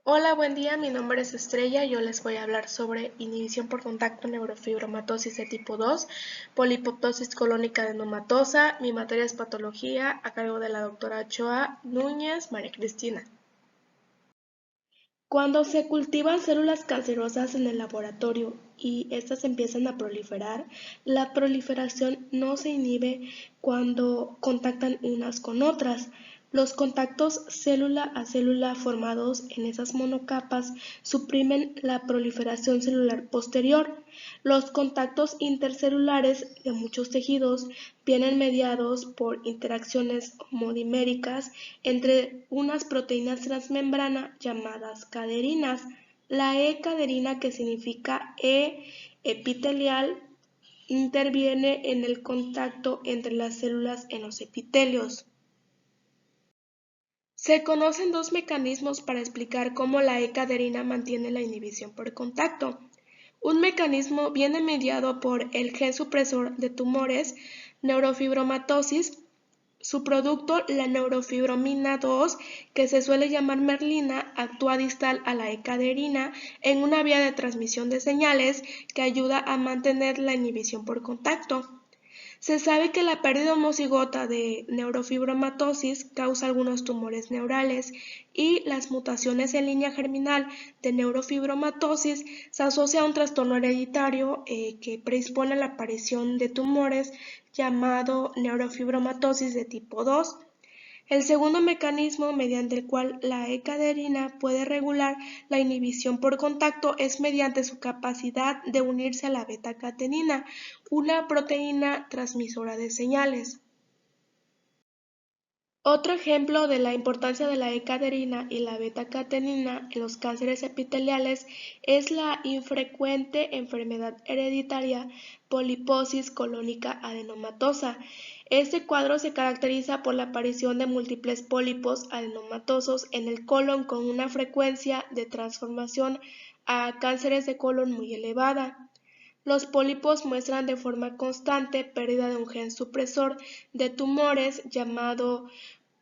Hola, buen día. Mi nombre es Estrella. Yo les voy a hablar sobre inhibición por contacto, neurofibromatosis de tipo 2, polipoptosis colónica adenomatosa. Mi materia es patología, a cargo de la doctora Choa Núñez María Cristina. Cuando se cultivan células cancerosas en el laboratorio y estas empiezan a proliferar, la proliferación no se inhibe cuando contactan unas con otras. Los contactos célula a célula formados en esas monocapas suprimen la proliferación celular posterior. Los contactos intercelulares de muchos tejidos vienen mediados por interacciones homodiméricas entre unas proteínas transmembrana llamadas caderinas. La E-caderina, que significa E epitelial, interviene en el contacto entre las células en los epitelios. Se conocen dos mecanismos para explicar cómo la E-caderina mantiene la inhibición por contacto. Un mecanismo viene mediado por el gen supresor de tumores, neurofibromatosis. Su producto, la neurofibromina 2, que se suele llamar merlina, actúa distal a la E-caderina en una vía de transmisión de señales que ayuda a mantener la inhibición por contacto. Se sabe que la pérdida homocigota de neurofibromatosis causa algunos tumores neurales y las mutaciones en línea germinal de neurofibromatosis se asocia a un trastorno hereditario que predispone a la aparición de tumores llamado neurofibromatosis de tipo 2. El segundo mecanismo mediante el cual la E-caderina puede regular la inhibición por contacto es mediante su capacidad de unirse a la beta-catenina, una proteína transmisora de señales. Otro ejemplo de la importancia de la E-caderina y la beta-catenina en los cánceres epiteliales es la infrecuente enfermedad hereditaria poliposis colónica adenomatosa. Este cuadro se caracteriza por la aparición de múltiples pólipos adenomatosos en el colon con una frecuencia de transformación a cánceres de colon muy elevada. Los pólipos muestran de forma constante pérdida de un gen supresor de tumores llamado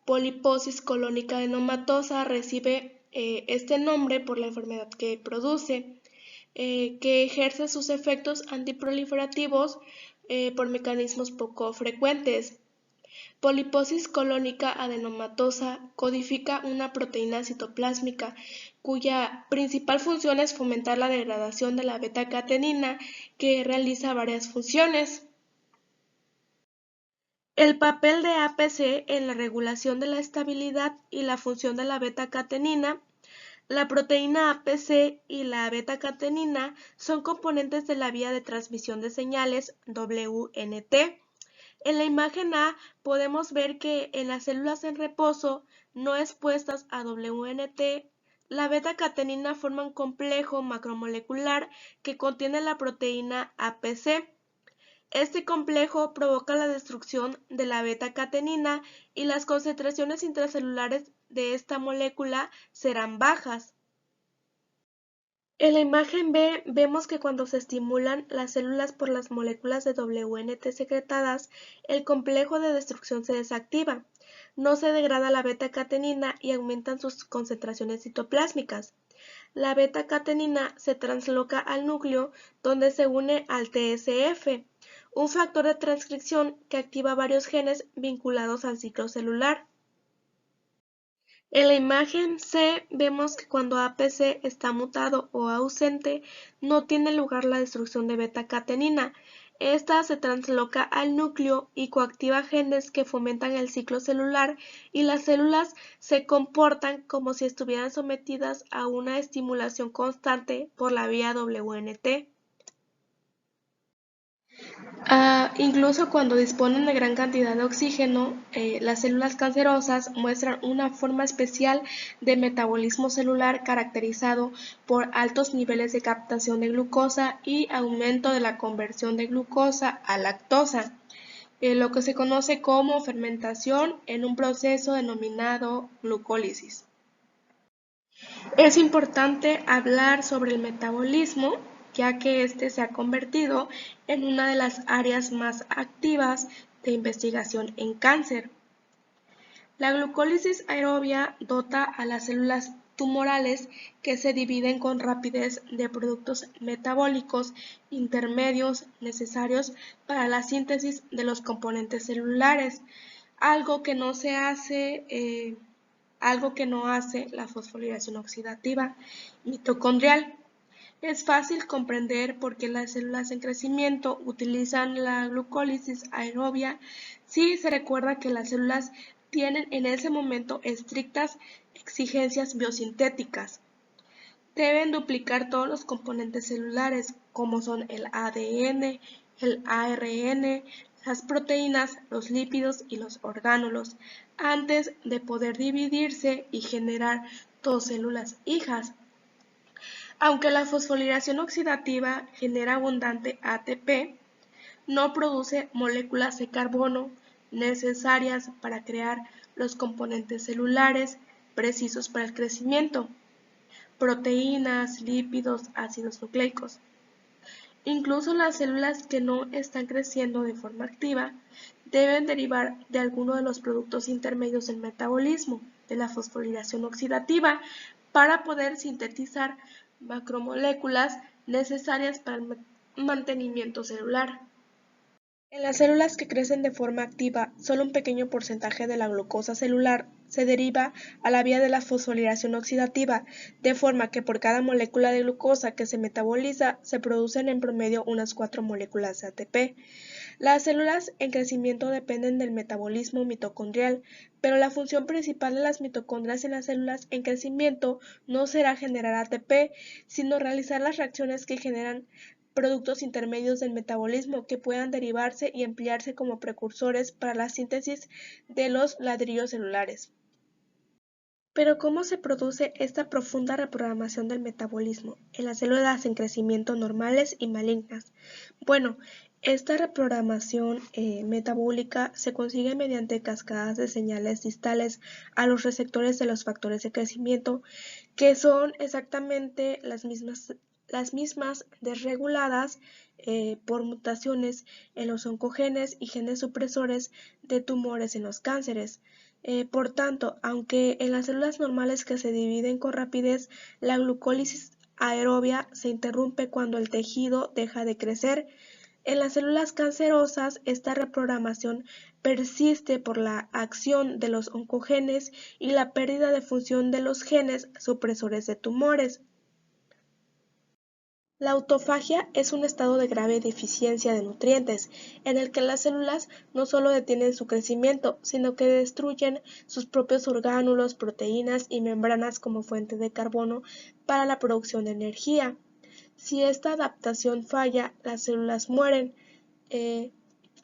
poliposis colónica adenomatosa. Recibe este nombre por la enfermedad que produce, que ejerce sus efectos antiproliferativos por mecanismos poco frecuentes. Poliposis colónica adenomatosa codifica una proteína citoplásmica cuya principal función es fomentar la degradación de la beta-catenina, que realiza varias funciones. El papel de APC en la regulación de la estabilidad y la función de la beta-catenina. La proteína APC y la beta-catenina son componentes de la vía de transmisión de señales WNT. En la imagen A podemos ver que en las células en reposo no expuestas a WNT, la beta-catenina forma un complejo macromolecular que contiene la proteína APC. Este complejo provoca la destrucción de la beta-catenina y las concentraciones intracelulares de esta molécula serán bajas. En la imagen B vemos que cuando se estimulan las células por las moléculas de WNT secretadas, el complejo de destrucción se desactiva, no se degrada la beta-catenina y aumentan sus concentraciones citoplásmicas. La beta-catenina se transloca al núcleo, donde se une al TSF, un factor de transcripción que activa varios genes vinculados al ciclo celular. En la imagen C vemos que cuando APC está mutado o ausente, no tiene lugar la destrucción de beta-catenina. Esta se transloca al núcleo y coactiva genes que fomentan el ciclo celular, y las células se comportan como si estuvieran sometidas a una estimulación constante por la vía WNT. Incluso cuando disponen de gran cantidad de oxígeno, las células cancerosas muestran una forma especial de metabolismo celular caracterizado por altos niveles de captación de glucosa y aumento de la conversión de glucosa a lactosa, lo que se conoce como fermentación en un proceso denominado glucólisis. Es importante hablar sobre el metabolismo, ya que este se ha convertido en una de las áreas más activas de investigación en cáncer. La glucólisis aerobia dota a las células tumorales que se dividen con rapidez de productos metabólicos intermedios necesarios para la síntesis de los componentes celulares, algo que no hace la fosforilación oxidativa mitocondrial. Es fácil comprender por qué las células en crecimiento utilizan la glucólisis aerobia si se recuerda que las células tienen en ese momento estrictas exigencias biosintéticas. Deben duplicar todos los componentes celulares, como son el ADN, el ARN, las proteínas, los lípidos y los orgánulos, antes de poder dividirse y generar dos células hijas. Aunque la fosforilación oxidativa genera abundante ATP, no produce moléculas de carbono necesarias para crear los componentes celulares precisos para el crecimiento, proteínas, lípidos, ácidos nucleicos. Incluso las células que no están creciendo de forma activa deben derivar de alguno de los productos intermedios del metabolismo, de la fosforilación oxidativa, para poder sintetizar macromoléculas necesarias para el mantenimiento celular. En las células que crecen de forma activa, solo un pequeño porcentaje de la glucosa celular se deriva a la vía de la fosforilación oxidativa, de forma que por cada molécula de glucosa que se metaboliza se producen en promedio unas 4 moléculas de ATP. Las células en crecimiento dependen del metabolismo mitocondrial, pero la función principal de las mitocondrias en las células en crecimiento no será generar ATP, sino realizar las reacciones que generan productos intermedios del metabolismo que puedan derivarse y emplearse como precursores para la síntesis de los ladrillos celulares. Pero ¿cómo se produce esta profunda reprogramación del metabolismo en las células en crecimiento normales y malignas? Bueno, esta reprogramación metabólica se consigue mediante cascadas de señales distales a los receptores de los factores de crecimiento, que son exactamente las mismas desreguladas por mutaciones en los oncogenes y genes supresores de tumores en los cánceres. Por tanto, aunque en las células normales que se dividen con rapidez, la glucólisis aerobia se interrumpe cuando el tejido deja de crecer, en las células cancerosas esta reprogramación persiste por la acción de los oncogenes y la pérdida de función de los genes supresores de tumores. La autofagia es un estado de grave deficiencia de nutrientes, en el que las células no solo detienen su crecimiento, sino que destruyen sus propios orgánulos, proteínas y membranas como fuente de carbono para la producción de energía. Si esta adaptación falla, las células mueren.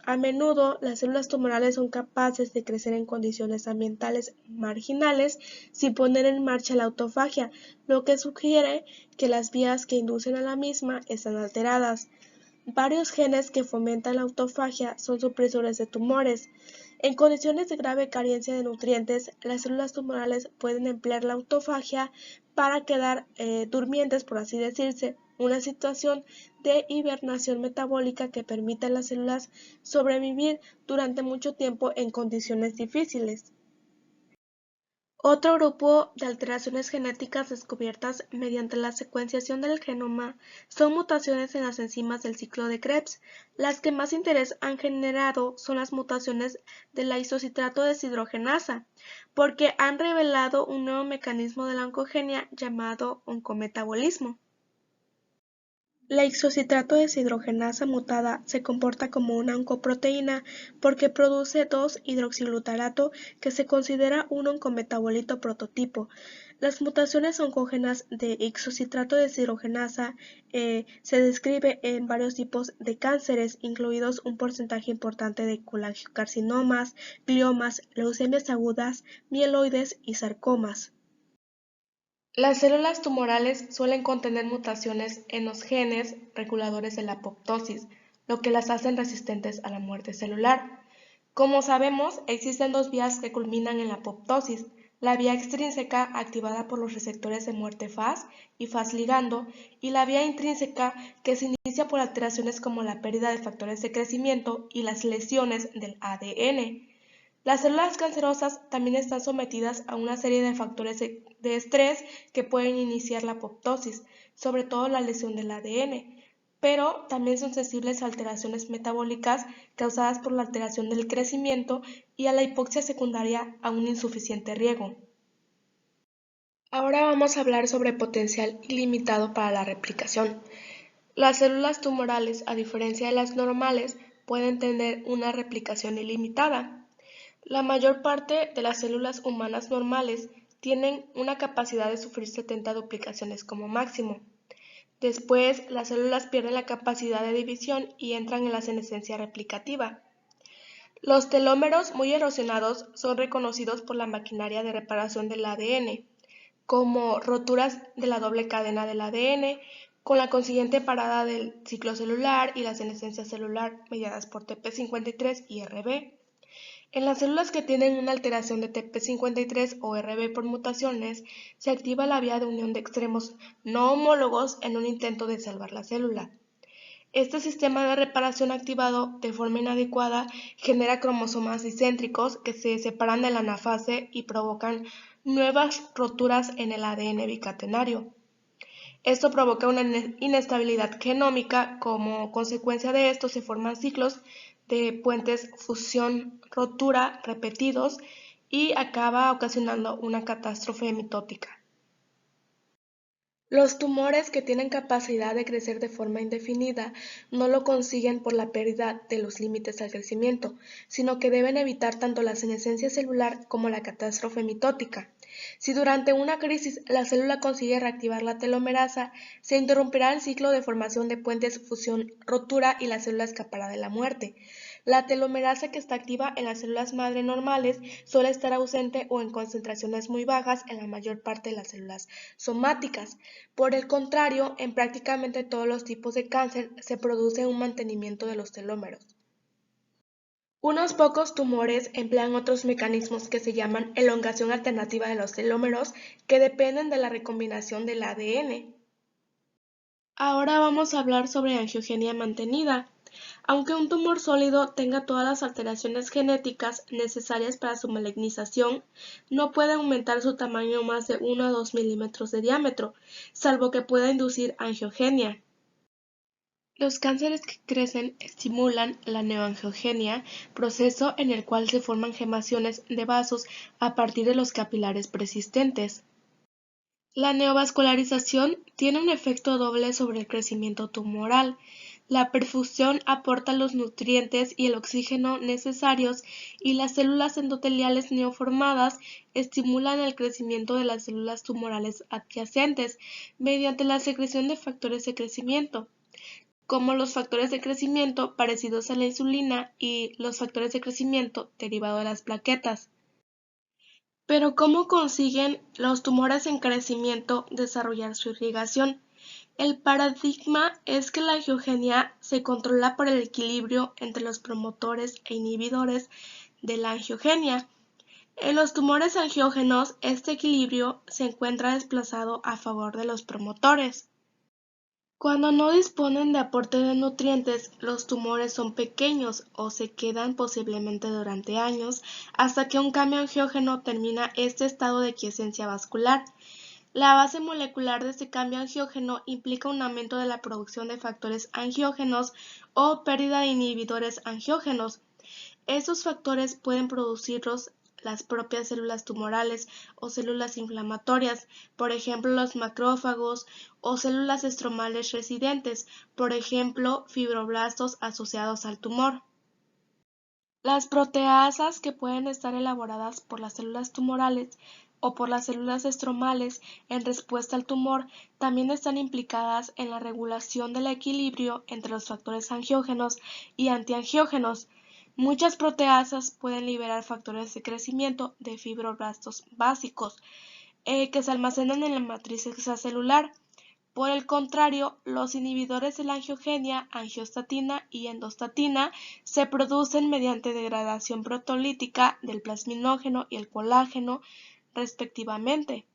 A menudo, las células tumorales son capaces de crecer en condiciones ambientales marginales sin poner en marcha la autofagia, lo que sugiere que las vías que inducen a la misma están alteradas. Varios genes que fomentan la autofagia son supresores de tumores. En condiciones de grave carencia de nutrientes, las células tumorales pueden emplear la autofagia para quedar durmientes, por así decirse, una situación de hibernación metabólica que permite a las células sobrevivir durante mucho tiempo en condiciones difíciles. Otro grupo de alteraciones genéticas descubiertas mediante la secuenciación del genoma son mutaciones en las enzimas del ciclo de Krebs. Las que más interés han generado son las mutaciones de la isocitrato deshidrogenasa, porque han revelado un nuevo mecanismo de la oncogenia llamado oncometabolismo. La isocitrato deshidrogenasa mutada se comporta como una oncoproteína porque produce 2-hidroxiglutarato que se considera un oncometabolito prototipo. Las mutaciones oncógenas de isocitrato deshidrogenasa se describe en varios tipos de cánceres, incluidos un porcentaje importante de colangiocarcinomas, gliomas, leucemias agudas, mieloides y sarcomas. Las células tumorales suelen contener mutaciones en los genes reguladores de la apoptosis, lo que las hacen resistentes a la muerte celular. Como sabemos, existen dos vías que culminan en la apoptosis: la vía extrínseca, activada por los receptores de muerte Fas y Fas ligando, y la vía intrínseca, que se inicia por alteraciones como la pérdida de factores de crecimiento y las lesiones del ADN. Las células cancerosas también están sometidas a una serie de factores de de estrés que pueden iniciar la apoptosis, sobre todo la lesión del ADN, pero también son sensibles a alteraciones metabólicas causadas por la alteración del crecimiento y a la hipoxia secundaria a un insuficiente riego. Ahora vamos a hablar sobre potencial ilimitado para la replicación. Las células tumorales, a diferencia de las normales, pueden tener una replicación ilimitada. La mayor parte de las células humanas normales tienen una capacidad de sufrir 70 duplicaciones como máximo. Después, las células pierden la capacidad de división y entran en la senescencia replicativa. Los telómeros muy erosionados son reconocidos por la maquinaria de reparación del ADN, como roturas de la doble cadena del ADN, con la consiguiente parada del ciclo celular y la senescencia celular mediadas por TP53 y Rb. En las células que tienen una alteración de TP53 o Rb por mutaciones, se activa la vía de unión de extremos no homólogos en un intento de salvar la célula. Este sistema de reparación activado de forma inadecuada genera cromosomas dicéntricos que se separan de la anafase y provocan nuevas roturas en el ADN bicatenario. Esto provoca una inestabilidad genómica. Como consecuencia de esto se forman ciclos de puentes fusión-rotura repetidos y acaba ocasionando una catástrofe mitótica. Los tumores que tienen capacidad de crecer de forma indefinida no lo consiguen por la pérdida de los límites al crecimiento, sino que deben evitar tanto la senescencia celular como la catástrofe mitótica. Si durante una crisis la célula consigue reactivar la telomerasa, se interrumpirá el ciclo de formación de puentes fusión-rotura y la célula escapará de la muerte. La telomerasa que está activa en las células madre normales suele estar ausente o en concentraciones muy bajas en la mayor parte de las células somáticas. Por el contrario, en prácticamente todos los tipos de cáncer se produce un mantenimiento de los telómeros. Unos pocos tumores emplean otros mecanismos que se llaman elongación alternativa de los telómeros, que dependen de la recombinación del ADN. Ahora vamos a hablar sobre angiogenia mantenida. Aunque un tumor sólido tenga todas las alteraciones genéticas necesarias para su malignización, no puede aumentar su tamaño más de 1 a 2 milímetros de diámetro, salvo que pueda inducir angiogenia. Los cánceres que crecen estimulan la neoangiogenia, proceso en el cual se forman gemaciones de vasos a partir de los capilares persistentes. La neovascularización tiene un efecto doble sobre el crecimiento tumoral. La perfusión aporta los nutrientes y el oxígeno necesarios y las células endoteliales neoformadas estimulan el crecimiento de las células tumorales adyacentes mediante la secreción de factores de crecimiento, como los factores de crecimiento parecidos a la insulina y los factores de crecimiento derivados de las plaquetas. Pero ¿cómo consiguen los tumores en crecimiento desarrollar su irrigación? El paradigma es que la angiogenia se controla por el equilibrio entre los promotores e inhibidores de la angiogenia. En los tumores angiógenos, este equilibrio se encuentra desplazado a favor de los promotores. Cuando no disponen de aporte de nutrientes, los tumores son pequeños o se quedan posiblemente durante años hasta que un cambio angiógeno termina este estado de quiescencia vascular. La base molecular de este cambio angiógeno implica un aumento de la producción de factores angiógenos o pérdida de inhibidores angiógenos. Estos factores pueden producirlos las propias células tumorales o células inflamatorias, por ejemplo los macrófagos, o células estromales residentes, por ejemplo fibroblastos asociados al tumor. Las proteasas que pueden estar elaboradas por las células tumorales o por las células estromales en respuesta al tumor también están implicadas en la regulación del equilibrio entre los factores angiógenos y antiangiógenos. Muchas proteasas pueden liberar factores de crecimiento de fibroblastos básicos que se almacenan en la matriz extracelular. Por el contrario, los inhibidores de la angiogenia, angiostatina y endostatina, se producen mediante degradación proteolítica del plasminógeno y el colágeno, respectivamente.